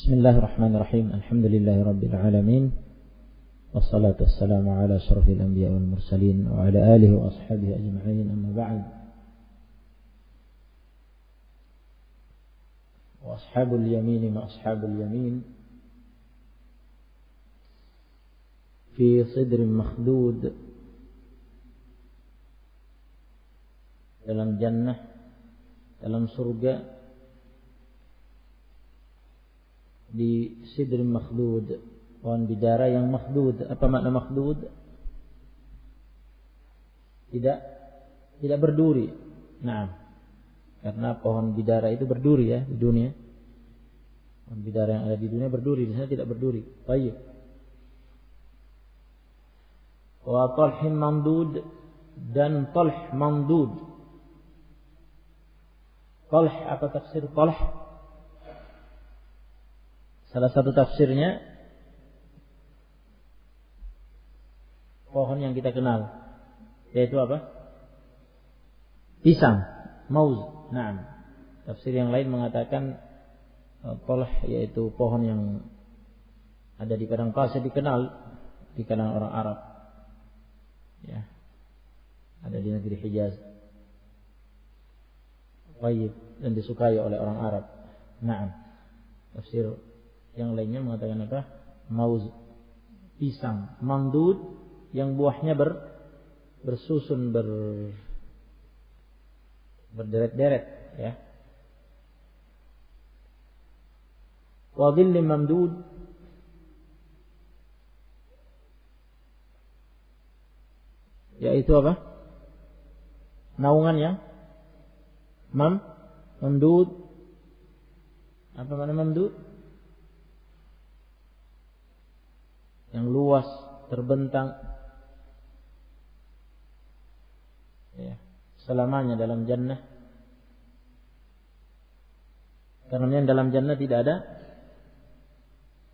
Bismillahirrahmanirrahim. Alhamdulillahirabbil alamin. Wassalatu wassalamu ala asyrafil anbiya wal mursalin wa ala alihi wa ashabihi ajma'in. Amma ba'd. Wa ashabul yamin ma ashabul yamin fi sidrin makhdud, dalam jannah, dalam surga, di sidrin makhdud, pohon bidara yang makhdud. Apa makna makhdud? Tidak berduri. Nah, karena pohon bidara itu berduri ya di dunia. Pohon bidara yang ada di dunia berduri, di sana tidak berduri. Baik. Wa talhin mamdud, dan talh mamdud. Talh, apa tafsir talh? Salah satu tafsirnya pohon yang kita kenal, yaitu apa? Pisang, mauz. Nah, tafsir yang lain mengatakan talh yaitu pohon yang ada di padang pasir, dikenal di kalangan orang Arab. Ya. Ada di negeri Hijaz. Baik, dan disukai oleh orang Arab. Nah, tafsir yang lainnya mengatakan apa? Mauz, pisang, mamdud, yang buahnya bersusun, berderet-deret, ya. Wa dhillin mamdud, yaitu apa? Naungan yang mamdud. Apa makna mamdud? Yang luas, terbentang, ya, selamanya dalam jannah. Karena dalam jannah tidak ada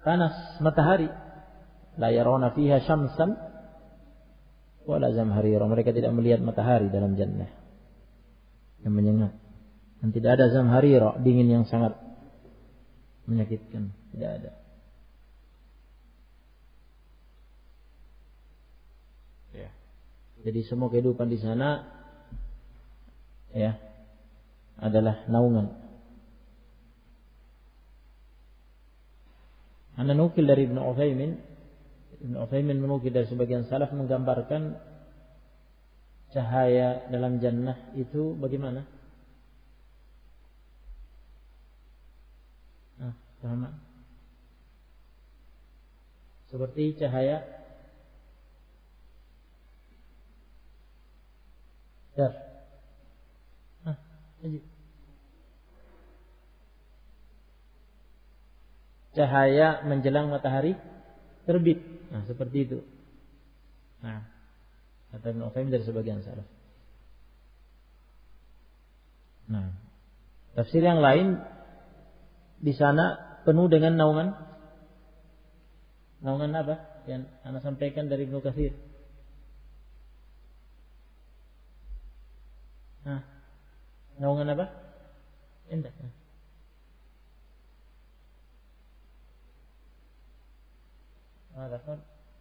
panas matahari. La yarawna fiha syamsan wala zamharira. Mereka tidak melihat matahari dalam jannah yang menyengat. Dan tidak ada zamharira, dingin yang sangat menyakitkan. Tidak ada. Jadi semua kehidupan di sana, ya, adalah naungan. Ana nukil dari Ibnu Utsaimin menukil dari sebagian salaf menggambarkan cahaya dalam jannah itu bagaimana? Sama. Seperti cahaya cahaya menjelang matahari terbit. Nah, seperti itu. Nah, kata Ibnu Utsaimin dari sebagian salaf. Nah, tafsir yang lain di sana penuh dengan naungan. Naungan apa? Yang Anda sampaikan dari Ibnu Katsir. Nah, naungan apa? Indah.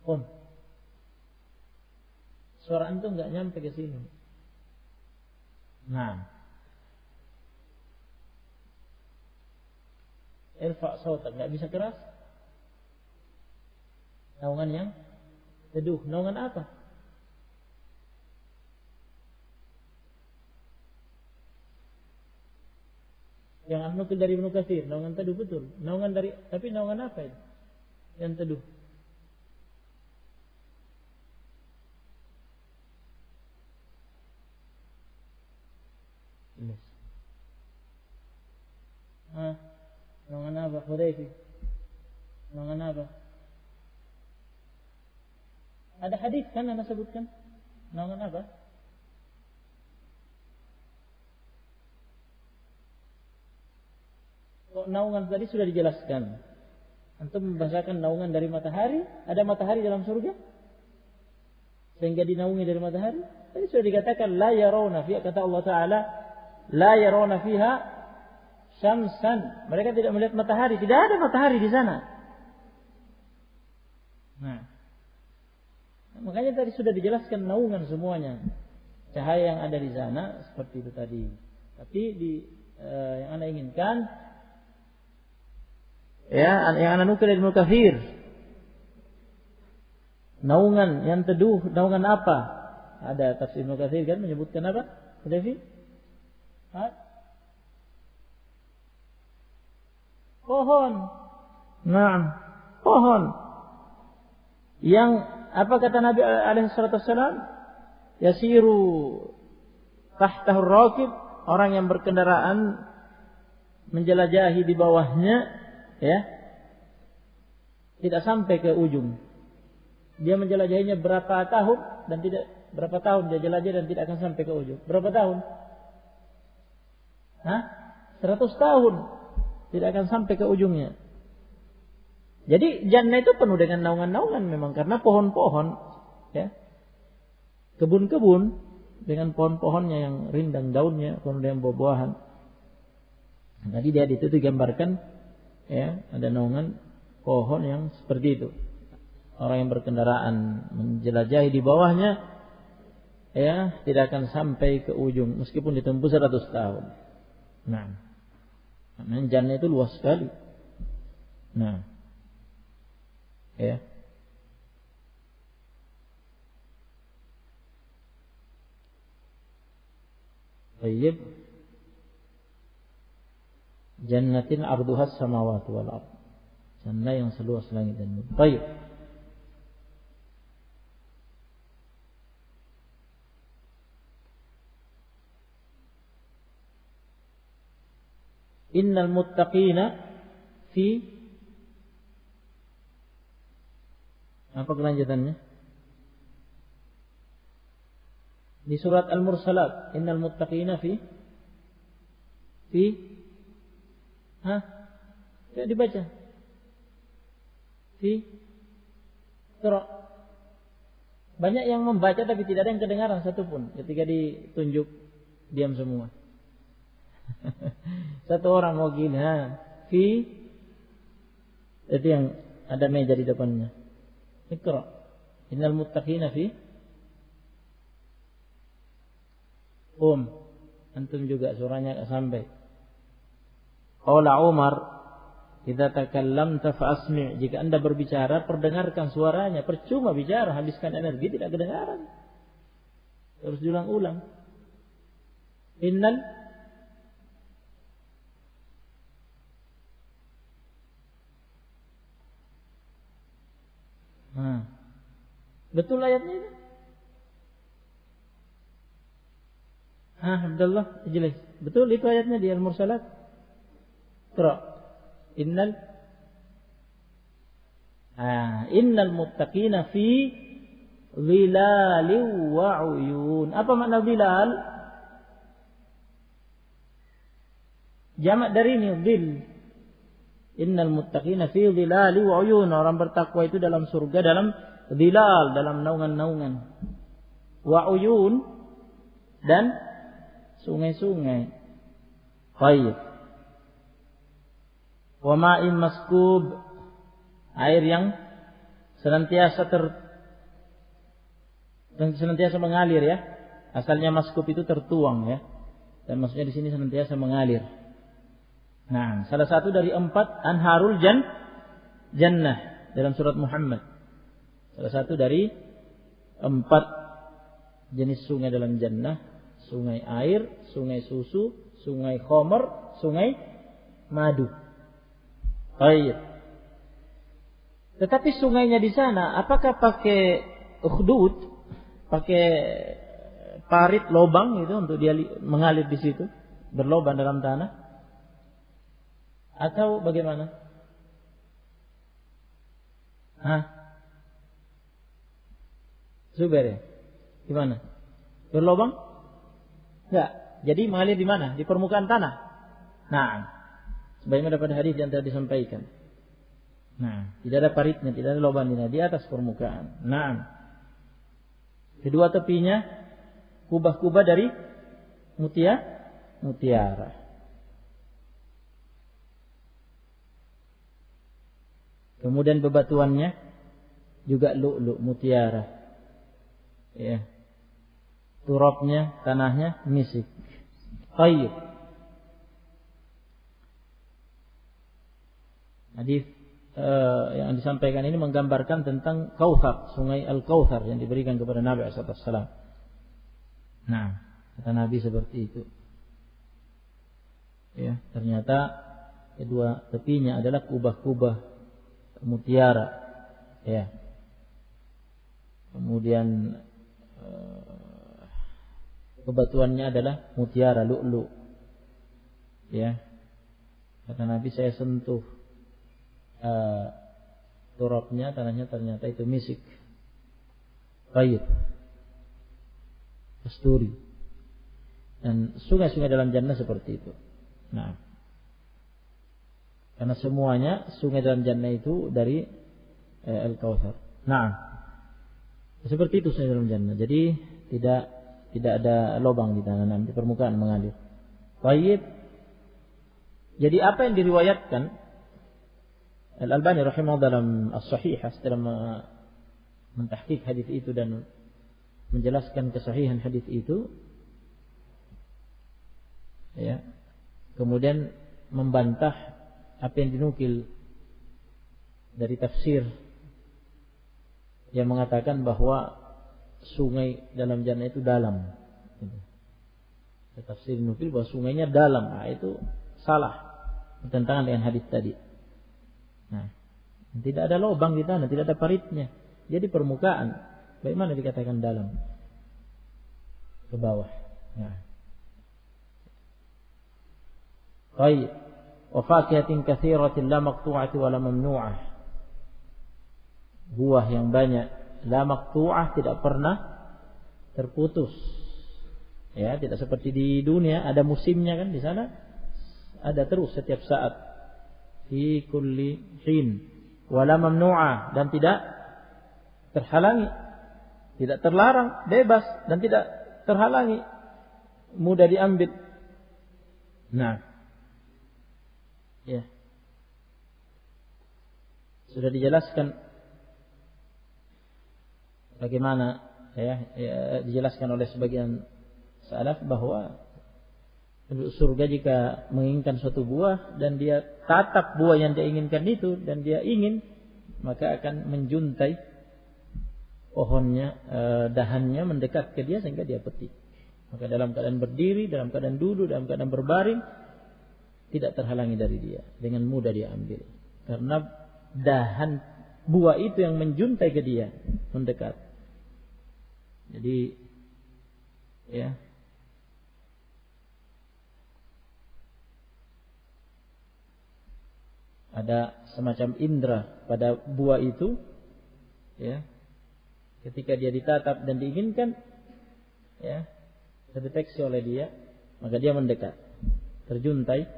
Pun. Suara antum enggak nyampe ke sini. Nah. Irfa' sautak, enggak bisa keras. Naungan yang teduh. Naungan apa? Yang nukil dari Ibnu Katsir, naungan teduh betul. Naungan dari, tapi naungan apa itu? Yang teduh. Yes. Naungan apa? Hudayfi. Naungan apa? Ada hadis kan Anda sebutkan? Naungan apa? Naungan tadi sudah dijelaskan. Antum membahasakan naungan dari matahari. Ada matahari dalam surga sehingga dinaungi dari matahari. Tadi sudah dikatakan la yarawna fiha, kata Allah Ta'ala, la yarawna fiha syamsan. Mereka tidak melihat matahari. Tidak ada matahari di sana. Nah, makanya tadi sudah dijelaskan naungan semuanya. Cahaya yang ada di sana seperti itu tadi. Tapi yang Anda inginkan, ya, yang Anda nukil dari Ibnu Katsir, naungan yang teduh, naungan apa? Ada tafsir Ibnu Katsir kan menyebutkan apa? Devi? Pohon. Nah, pohon. Yang apa kata Nabi alaihi salatu wasallam? Yasiru tahtahu rakib, orang yang berkendaraan menjelajahi di bawahnya, ya. Tidak sampai ke ujung. Dia menjelajahinya berapa tahun dan tidak berapa tahun dia jelajah dan tidak akan sampai ke ujung. Berapa tahun? 100 tahun tidak akan sampai ke ujungnya. Jadi jannah itu penuh dengan naungan-naungan memang karena pohon-pohon, ya. Kebun-kebun dengan pohon-pohonnya yang rindang daunnya, kemudian buah-buahan. Jadi dia itu digambarkan, ya, ada naungan pohon yang seperti itu. Orang yang berkendaraan menjelajahi di bawahnya, ya, tidak akan sampai ke ujung meskipun ditempuh 100 tahun. Nah, jannah itu luas sekali. Nah, ya. Baik. Jannatin arduhas samawati wal ardh. Jannah yang seluas langit dan bumi. Baik. Innal muttaqina fi, apa kelanjutannya? Di surat Al-Mursalat, innal muttaqina fi ya dibaca. Banyak yang membaca tapi tidak ada yang kedengaran satupun. Ketika ditunjuk diam semua. Satu orang mau gini, itu yang ada meja di depannya. Iqra. Innal muttaqina fi. Antum juga suaranya enggak sampai. Qala Umar, "Idza takallamta fa'asmi'." Jika Anda berbicara, perdengarkan suaranya. Percuma bicara, habiskan energi tidak kedengaran. Terus diulang-ulang. Betul ayatnya itu? Abdullah, jelas. Betul itu ayatnya di Al-Mursalat. Qra. Innal muttaqina fi dhilalin wa 'uyun. Apa makna dhilal? Jamak dari ini dhil. Innal muttaqina fi dhilalin wa 'uyun. Orang bertakwa itu dalam surga, dalam dhilal, dalam naungan-naungan. Wa 'uyun, dan sungai-sungai. Baik. Wa ma'in maskub, air yang senantiasa mengalir, ya. Asalnya maskub itu tertuang, ya. Dan maksudnya di sini senantiasa mengalir. Nah, salah satu dari 4 anharul jannah dalam surat Muhammad. Salah satu dari 4 jenis sungai dalam jannah. Sungai air, sungai susu, sungai khamar, sungai madu. Baik. Tetapi sungainya di sana apakah pakai ukhdud, pakai parit lobang itu untuk dia mengalir di situ, berlobang dalam tanah? Atau bagaimana? Zubair ya? Gimana? Berlobang? Enggak. Jadi mengalir di mana? Di permukaan tanah. Nah, sebagaimana pada hadis yang telah disampaikan. Nah, tidak ada paritnya, tidak ada lubangnya, di atas permukaan. Nah, kedua tepinya kubah-kubah dari mutiara. Kemudian bebatuannya juga lu'lu', mutiara. Ya. Turabnya, tanahnya misik. Tayyib. Hadis yang disampaikan ini menggambarkan tentang Kautsar, sungai Al-Kautsar yang diberikan kepada Nabi SAW. Nah, kata Nabi seperti itu. Ya, ternyata kedua tepinya adalah kubah-kubah mutiara. Ya. Kemudian bebatuannya adalah mutiara, lu'lu'. Ya. Kata Nabi, saya sentuh turabnya, tanahnya, ternyata itu misik. Baik. Kasturi. Dan sungai-sungai dalam jannah seperti itu. Nah, karena semuanya sungai dalam jannah itu dari Al-Kautsar. Nah, seperti itu sungai dalam jannah. Jadi tidak ada lubang di tanah, di permukaan mengalir. Baik. Jadi apa yang diriwayatkan Al-Albani rahimahullah dalam As-Sahihah setelah mentahqiq hadis itu dan menjelaskan kesahihan hadis itu, ya, kemudian membantah apa yang dinukil dari tafsir yang mengatakan bahwa sungai dalam jannah itu dalam. Tafsir dinukil bahwa sungainya dalam, nah, itu salah, bertentangan dengan hadis tadi. Nah, tidak ada lubang di tanah, tidak ada paritnya. Jadi permukaan. Bagaimana dikatakan dalam? Ke bawah. Nah. Baik. Wa fakihatin katsiratin la maqtu'ati wa la mamnu'ah. Buah yang banyak, la maqtu'ah, tidak pernah terputus. Ya, tidak seperti di dunia ada musimnya kan, di sana ada terus setiap saat. Fi kulli hin wala mamnu'ah, dan tidak terhalangi, tidak terlarang, bebas dan tidak terhalangi, mudah diambil. Nah, ya, sudah dijelaskan bagaimana ya dijelaskan oleh sebagian salaf bahwa penduduk surga jika menginginkan suatu buah dan dia tatap buah yang dia inginkan itu dan dia ingin, maka akan menjuntai pohonnya, dahannya mendekat ke dia sehingga dia petik. Maka dalam keadaan berdiri, dalam keadaan duduk, dalam keadaan berbaring, tidak terhalangi dari dia, dengan mudah dia ambil. Karena dahan buah itu yang menjuntai ke dia, mendekat. Jadi, ya, ada semacam indera pada buah itu, ya, ketika dia ditatap dan diinginkan, ya, terdeteksi oleh dia, maka dia mendekat, terjuntai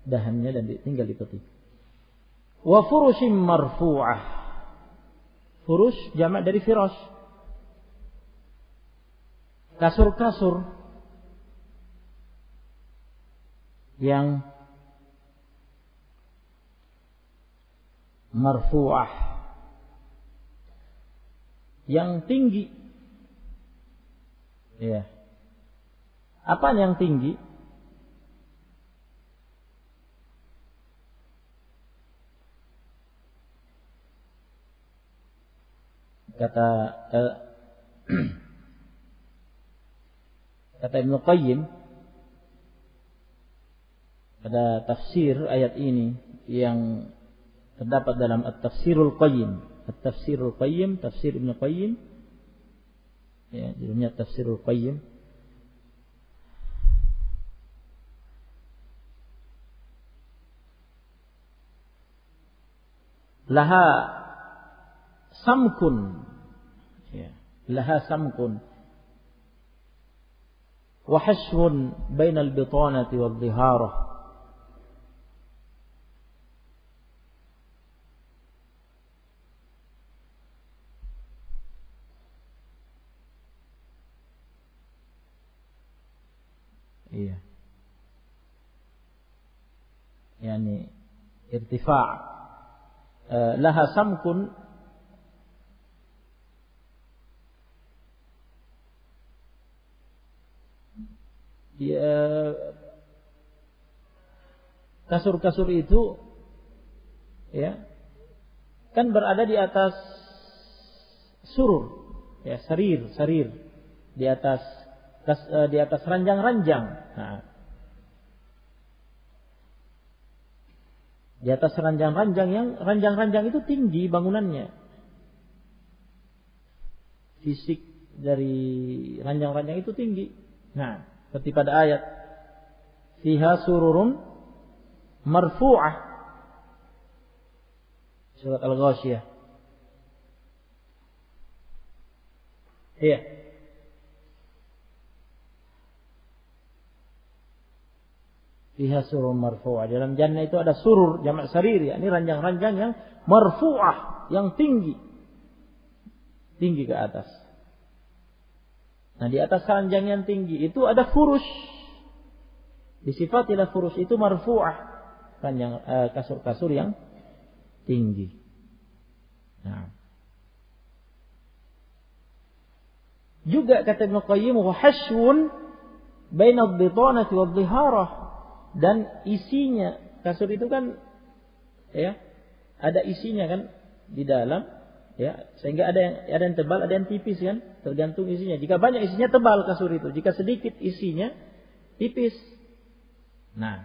dahannya dan tinggal dipetik. Wa furushim marfu'ah. Furush jamak dari firash. Kasur-kasur yang marfu'ah, yang tinggi. Ya. Apa yang tinggi? Kata Ibnu Qayyim pada tafsir ayat ini yang terdapat dalam At-Tafsirul Qayyim. At-Tafsirul Qayyim, tafsir Ibnu Qayyim. Ya, judulnya Tafsirul Qayyim. Laha samkun, ya, laha samkun wa hashwun bainal bitanati wal dhiharah. Iya. Yani irtifa' laha samkun kasur-kasur itu ya kan berada di atas surur, ya sarir di atas ranjang-ranjang. Nah, di atas ranjang-ranjang itu tinggi bangunannya. Fisik dari ranjang-ranjang itu tinggi. Nah, seperti pada ayat fiha sururun marfu'ah surat Al-Ghasyiyah. Iya. Fiha sururun marfu'ah. Dalam jannah itu ada surur jamak sarir, yakni ranjang-ranjang yang marfu'ah, yang tinggi ke atas. Nah, di atas ranjang yang tinggi itu ada furush. Disifatilah furush itu marfu'ah, ranjang kasur-kasur yang tinggi. Nah. Juga kata Ibnu Qayyim wa hashwun baina ad-bitanati wad-dhiharah, dan isinya kasur itu kan ya ada isinya kan di dalam. Ya, sehingga ada yang tebal, ada yang tipis kan, tergantung isinya. Jika banyak isinya tebal kasur itu, jika sedikit isinya tipis. Nah,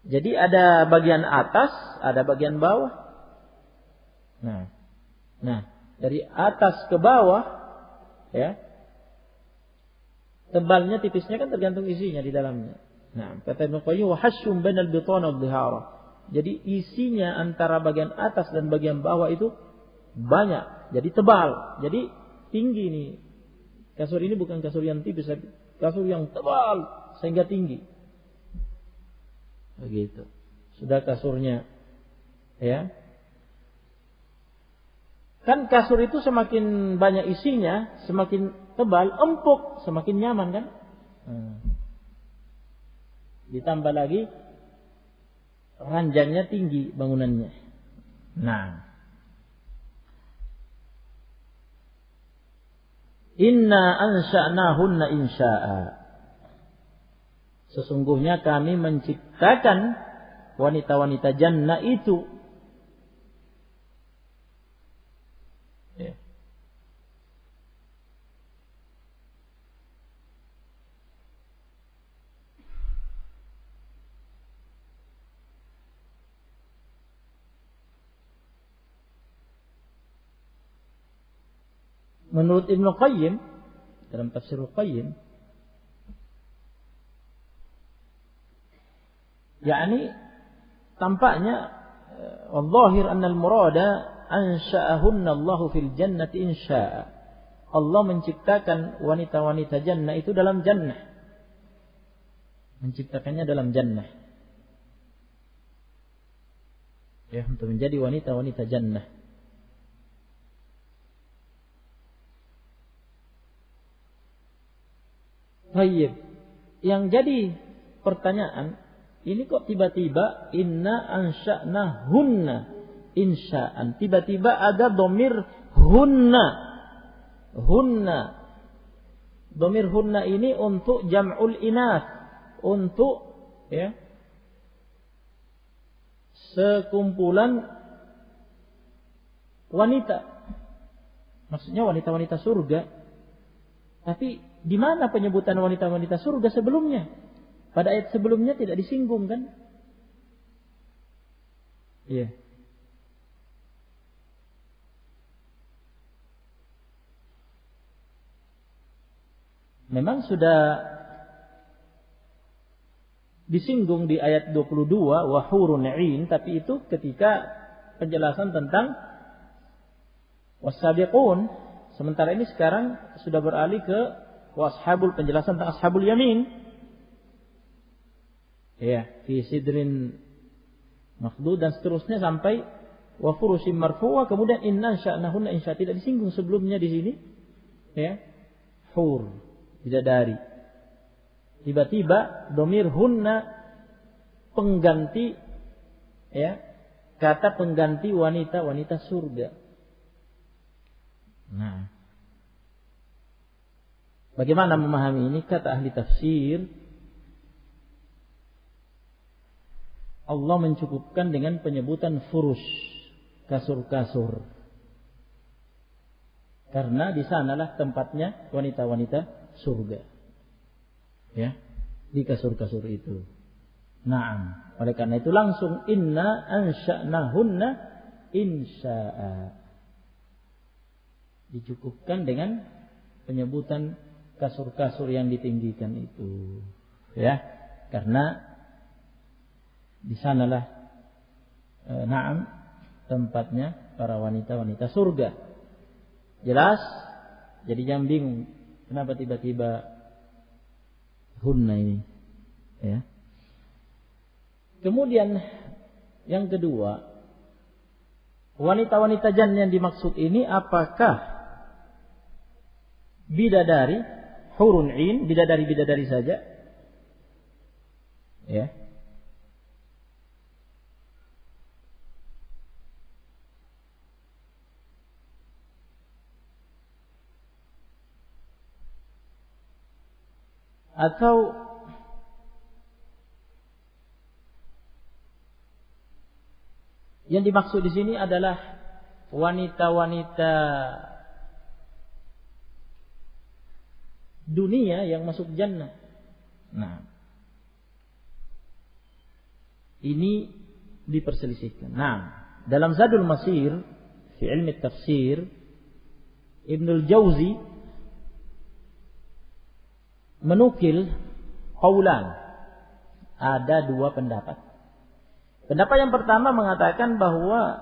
jadi ada bagian atas, ada bagian bawah. Nah, dari atas ke bawah, ya, tebalnya tipisnya kan tergantung isinya di dalamnya. Nah, kata Ibnu Qayyim wa hasyum bainal bitana wadh-dhihara. Jadi isinya antara bagian atas dan bagian bawah itu banyak, jadi tebal, jadi tinggi nih. Kasur ini bukan kasur yang tipis, kasur yang tebal sehingga tinggi. Begitu. Sudah kasurnya, ya. Kan kasur itu semakin banyak isinya, semakin tebal, empuk, semakin nyaman kan? Ditambah lagi ranjangnya tinggi bangunannya. Nah, inna ansha'nahunna insya'a. Sesungguhnya kami menciptakan wanita-wanita jannah itu. Ya. Menurut Ibnu Qayyim dalam tafsir Qayyim, yakni tampaknya wallahir anna al-murada ansha'ahunna Allahu fil jannati insya'a. Allah menciptakan wanita-wanita jannah itu dalam jannah. Menciptakannya dalam jannah. Ya, untuk menjadi wanita-wanita jannah. Baik, yang jadi pertanyaan, ini kok tiba-tiba inna ansha'nahunna insya'an. Tiba-tiba ada dhamir hunna. Dhamir hunna ini untuk jam'ul inath, untuk ya sekumpulan wanita. Maksudnya wanita-wanita surga. Tapi di mana penyebutan wanita-wanita surga sebelumnya? Pada ayat sebelumnya tidak disinggung kan? Iya. Memang sudah disinggung di ayat 22 wa hurun 'ain, tapi itu ketika penjelasan tentang wasabiqun. Sementara ini sekarang sudah beralih ke washabul, penjelasan tentang ashabul yamin. Ya, fi sidrin makhdud dan seterusnya sampai wa furushim marfu'ah, kemudian inna sya'nahunna insya, tidak disinggung sebelumnya di sini. Ya. Hur, bidadari. Tiba-tiba dhamir hunna pengganti ya, kata pengganti wanita-wanita surga. Nah, bagaimana memahami ini? Kata ahli tafsir, Allah mencukupkan dengan penyebutan furush, kasur-kasur. Karena di sanalah tempatnya wanita-wanita surga. Ya, di kasur-kasur itu. Naam. Oleh karena itu langsung inna ansha'nahunna insya'a. Dicukupkan dengan penyebutan kasur-kasur yang ditinggikan itu. Ya, karena di sanalah naam tempatnya para wanita-wanita surga. Jelas? Jadi jangan bingung kenapa tiba-tiba hunna ini. Ya. Kemudian yang kedua, wanita-wanita jannah yang dimaksud ini apakah bidadari, hurun 'ain, bidadari-bidadari saja? Ya. Atau yang dimaksud di sini adalah wanita-wanita dunia yang masuk jannah. Nah, ini diperselisihkan. Nah, dalam Zadul Masir fi ilmi tafsir, Ibnul Jauzi menukil qaulan. Ada dua pendapat. Pendapat yang pertama mengatakan bahwa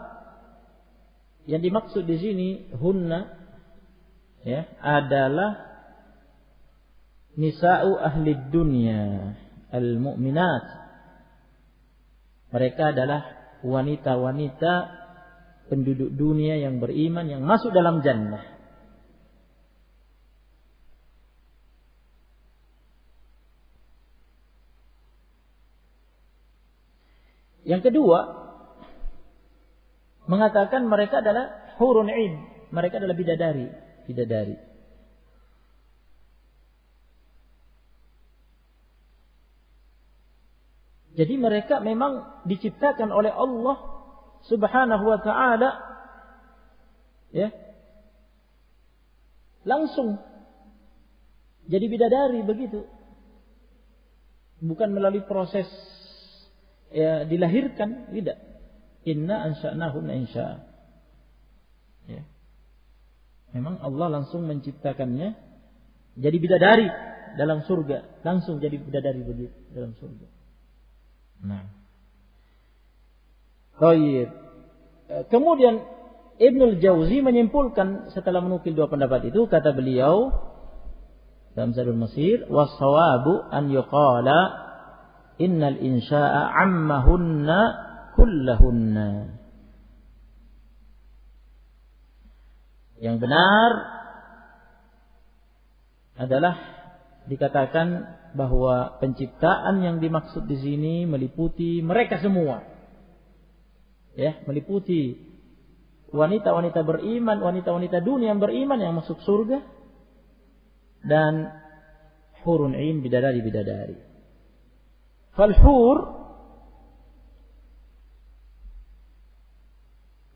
yang dimaksud di sini hunna ya adalah nisa'u ahli dunya al-mu'minat. Mereka adalah wanita-wanita penduduk dunia yang beriman yang masuk dalam jannah. Yang kedua mengatakan mereka adalah hurun 'ain, mereka adalah bidadari. Jadi mereka memang diciptakan oleh Allah Subhanahu wa taala ya. Langsung jadi bidadari begitu. Bukan melalui proses ya dilahirkan, tidak. Inna ansha'nahunna insya'a. Ya. Memang Allah langsung menciptakannya jadi bidadari dalam surga, langsung jadi bidadari begitu dalam surga. Nah. Baik. Kemudian Ibnul Jauzi menyimpulkan setelah menukil dua pendapat itu, kata beliau dalam Zadul Masir, was-shawabu an yuqala innal insya'a ammahunna kullahunna. Yang benar adalah dikatakan bahwa penciptaan yang dimaksud di sini meliputi mereka semua. Ya, meliputi wanita-wanita beriman, wanita-wanita dunia yang beriman yang masuk surga, dan hurun 'ain, bidadari-bidadari. Fal-hur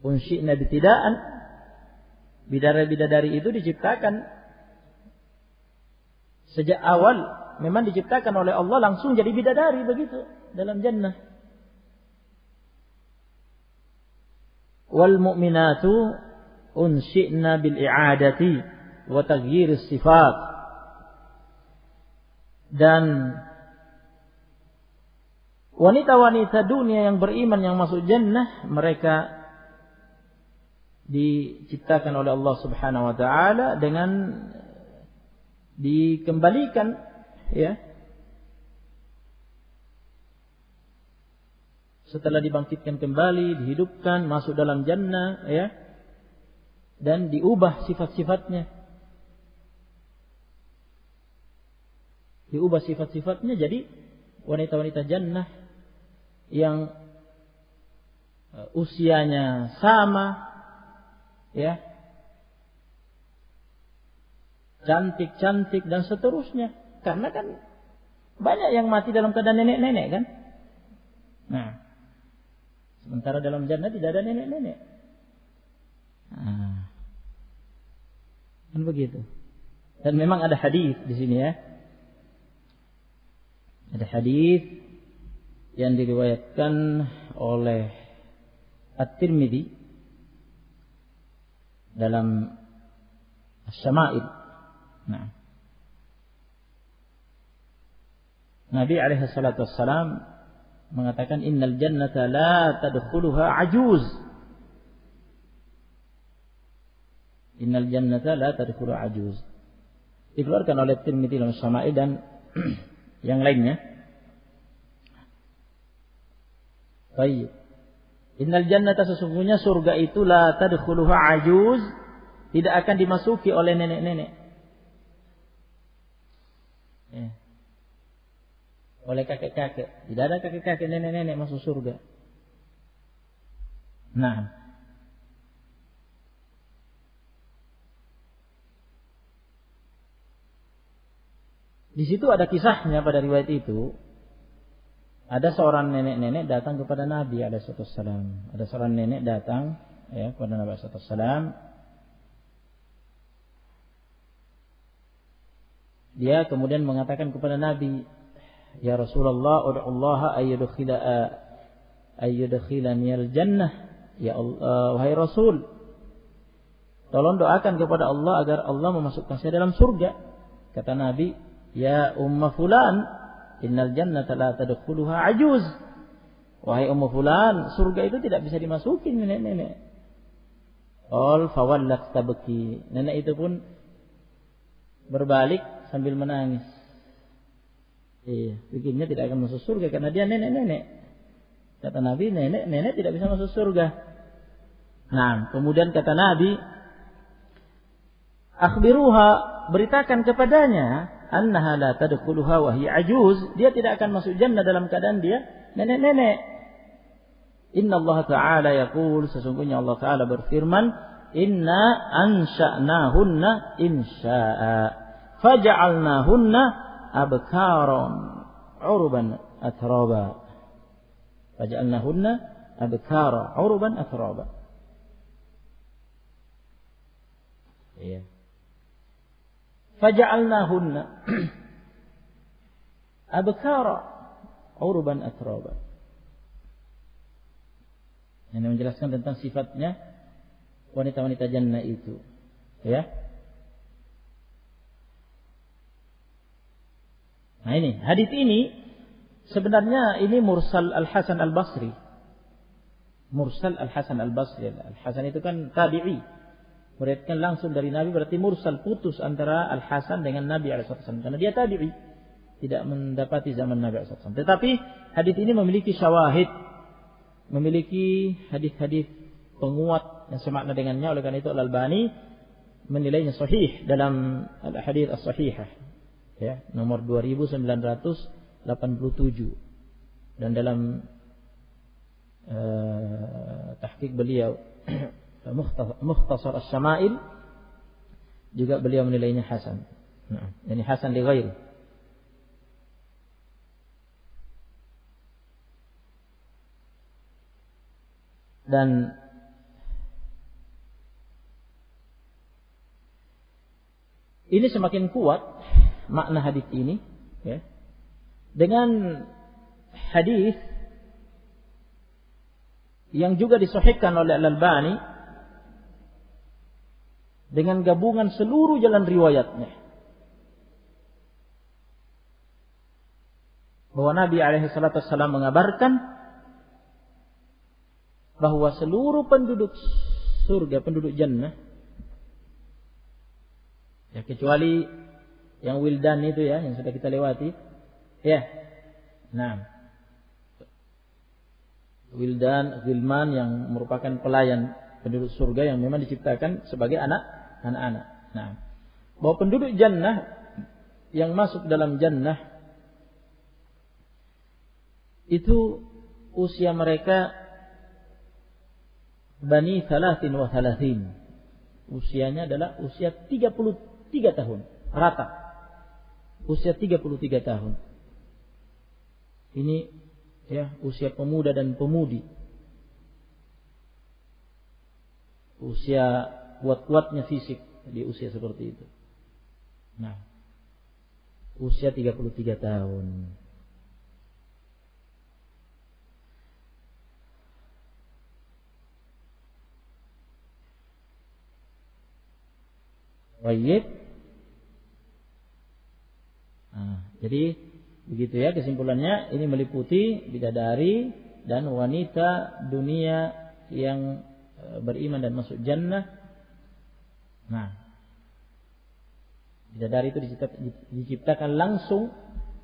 unsyi'na bitidaan, bidadari-bidadari itu diciptakan sejak awal, memang diciptakan oleh Allah langsung jadi bidadari begitu dalam jannah. Wal mu'minatu unsyi'na bil i'adati wa taghyiris sifat, dan wanita-wanita dunia yang beriman yang masuk jannah, mereka diciptakan oleh Allah Subhanahu wa taala dengan dikembalikan ya setelah dibangkitkan kembali, dihidupkan, masuk dalam jannah ya, dan diubah sifat-sifatnya. Diubah sifat-sifatnya jadi wanita-wanita jannah yang usianya sama, ya, cantik-cantik dan seterusnya. Karena kan banyak yang mati dalam keadaan nenek-nenek kan. Nah, sementara dalam jannah tidak ada nenek-nenek. Nah, kan begitu. Dan memang ada hadis di sini ya. Ada hadis yang diriwayatkan oleh At-Tirmidzi dalam Asy-Syama'il. Nah, Nabi alaihi salatu wassalam mengatakan innal jannata la tadkhuluha ajuz. Innal jannata la tadkhuluha ajuz. Dikeluarkan oleh Tirmidzi dalam Asy-Syama'il dan yang lainnya. Baik. Innal jannata, sesungguhnya surga itu la tadkhuluha ajuz, tidak akan dimasuki oleh nenek-nenek. Ya. Oleh kakek-kakek. Tidak ada kakek-kakek, nenek-nenek masuk surga. Nah. Di situ ada kisahnya pada riwayat itu. Ada seorang nenek-nenek datang kepada Nabi alaihissalam. Ada seorang nenek datang ya kepada Nabi alaihissalam. Dia kemudian mengatakan kepada Nabi, "Ya Rasulullah, ud'ullaha ayyudkhilani al-jannah." Ya Allah, wahai Rasul, tolong doakan kepada Allah agar Allah memasukkan saya dalam surga. Kata Nabi, "Ya umma fulan, innal jannata la tadkhuluha ajuz." Wahai umma fulan, surga itu tidak bisa dimasuki nenek-nenek. Qal fawallat tabki. Nenek itu pun berbalik sambil menangis. Iya, pikirnya tidak akan masuk surga karena dia nenek-nenek. Kata Nabi, nenek tidak bisa masuk surga. Nah, kemudian kata Nabi, akhbiruha, beritakan kepadanya, annaha la tadkhuluha wa hiya ajuz, dia tidak akan masuk jannah dalam keadaan dia nenek-nenek. Inna Allah Ta'ala yaqul, sesungguhnya Allah Ta'ala berfirman, inna ansha'nahunna insya'a faja'alnahunna abkaron urban atraba. Faja'alnahunna abkara urban atraba. Iya. Faja'alnahunna abkara urban atraba. Ini menjelaskan tentang sifatnya wanita-wanita jannah itu, ya. Nah ini, hadis ini sebenarnya ini mursal Al-Hasan Al-Basri. Mursal Al-Hasan Al-Basri. Al-Hasan itu kan tabi'i. Meriwayatkan langsung dari Nabi, berarti mursal, putus antara Al-Hasan dengan Nabi SAW. Karena dia tabi'i, tidak mendapati zaman Nabi SAW. Tetapi hadis ini memiliki syawahid, memiliki hadis-hadis penguat yang semakna dengannya. Oleh karena itu Al-Albani menilainya sahih dalam Al-Hadits As-Sahihah, ya, nomor 2987, dan dalam tahqiq beliau Mukhtasar Asy-Syama'il juga beliau menilainya hasan. Nah, ini hasan li ghairi. Dan ini semakin kuat makna hadis ini, ya, dengan hadis yang juga disahihkan oleh Al-Albani dengan gabungan seluruh jalan riwayatnya, bahwa Nabi SAW mengabarkan bahwa seluruh penduduk surga, penduduk jannah, ya kecuali yang wildan itu, ya, yang sudah kita lewati, ya. Nah, wildan, gilman yang merupakan pelayan penduduk surga yang memang diciptakan sebagai anak-anak. Nah, bahwa penduduk jannah yang masuk dalam jannah itu usia mereka bani 33. Usianya adalah usia 33 tahun. Rata. Usia 33 tahun. Ini ya usia pemuda dan pemudi. Usia kuat-kuatnya fisik di usia seperti itu. Nah, usia 33 tahun. Baik. Nah, jadi begitu ya kesimpulannya, ini meliputi bidadari dan wanita dunia yang beriman dan masuk jannah. Nah, bidadari itu diciptakan langsung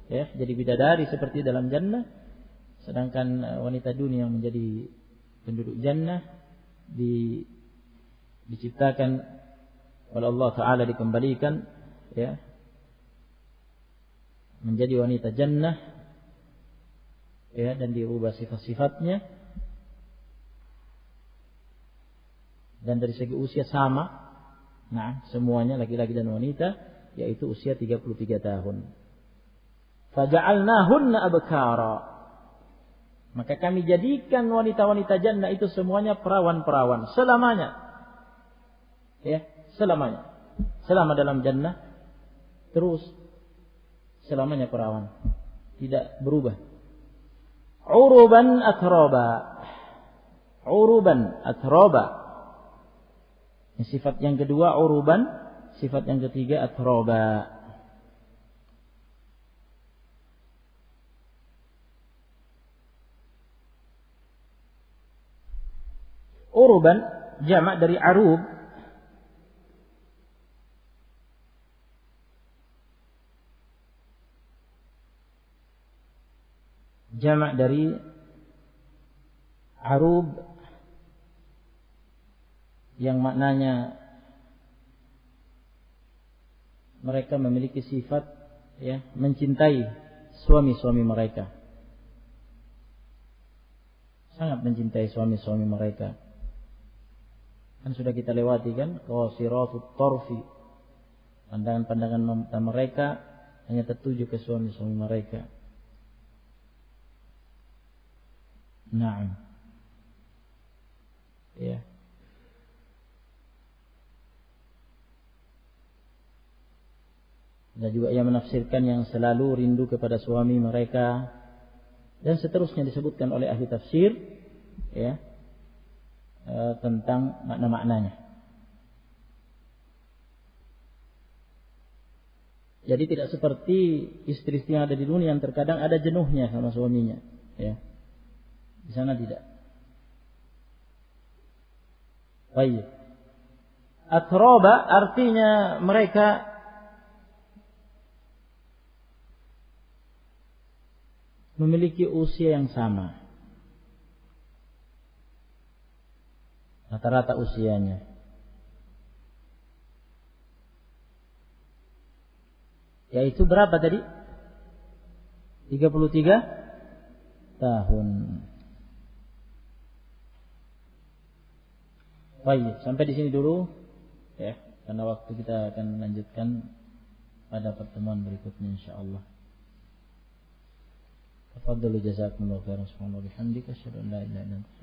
ya, jadi bidadari seperti dalam jannah, sedangkan wanita dunia yang menjadi penduduk jannah diciptakan oleh Allah Ta'ala, dikembalikan ya menjadi wanita jannah ya, dan dirubah sifat-sifatnya, dan dari segi usia sama. Nah, semuanya laki-laki dan wanita, yaitu usia 33 tahun. Faja'alnahunna abkara, maka kami jadikan wanita-wanita jannah itu semuanya perawan-perawan selamanya. Ya, selamanya. Selama dalam jannah terus selamanya perawan, tidak berubah. Uruban atraba. Uruban atraba. Sifat yang kedua uruban, sifat yang ketiga atraba. Uruban jamak dari arub. Jamak dari arub yang maknanya mereka memiliki sifat ya mencintai suami-suami mereka. Sangat mencintai suami-suami mereka. Kan sudah kita lewati kan, qasiratut tarfi. Pandangan-pandangan mata mereka hanya tertuju ke suami-suami mereka. Naam. Ya. Dan juga ia menafsirkan yang selalu rindu kepada suami mereka, dan seterusnya disebutkan oleh ahli tafsir ya tentang makna-maknanya. Jadi tidak seperti istri-istri yang ada di dunia yang terkadang ada jenuhnya sama suaminya ya. Di sana tidak. Baik. Atroba artinya mereka memiliki usia yang sama. Rata-rata usianya. Yaitu berapa tadi? 33 tahun. Baik, sampai di sini dulu ya, karena waktu kita akan lanjutkan pada pertemuan berikutnya insyaallah. Tafadhalu jazakumullahu khairan. Subhanallah bihamdika asyhadu an la ilaha illa anta